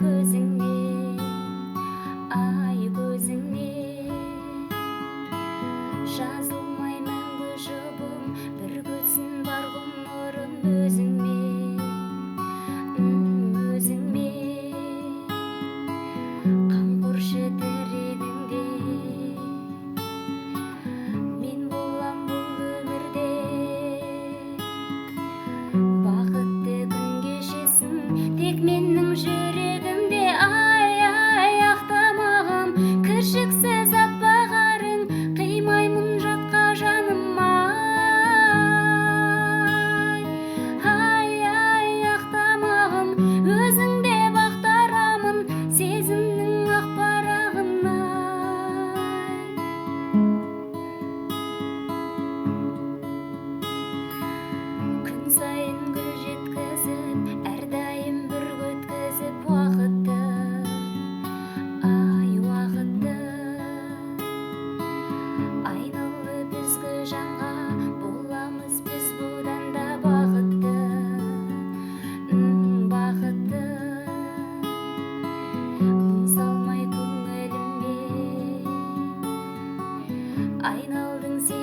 көзіңнен, ай көзіңнен жазылмай мәңгі жұбым, бір көтсін бар ғұмырым өзіңмен, өзіңмен қамқоршы тірегіңде мен болам бұл өмірде. Бақытты күн кешесің тек менің жүрегімде, ай ақтамағым кіршіксіз аппақ арың, қимаймын жатқа жаным, ай ақтамағым өзіңде бақтарамын сезімнің ақ парағына. Күн сайын гүл жеткізіп, әрдайым бір өткізіп уақытты, ай уақытты айналды бізді жанға, боламыз біз бұдан да бақытты, бақытты мұң салмай көңіліме айналдың сен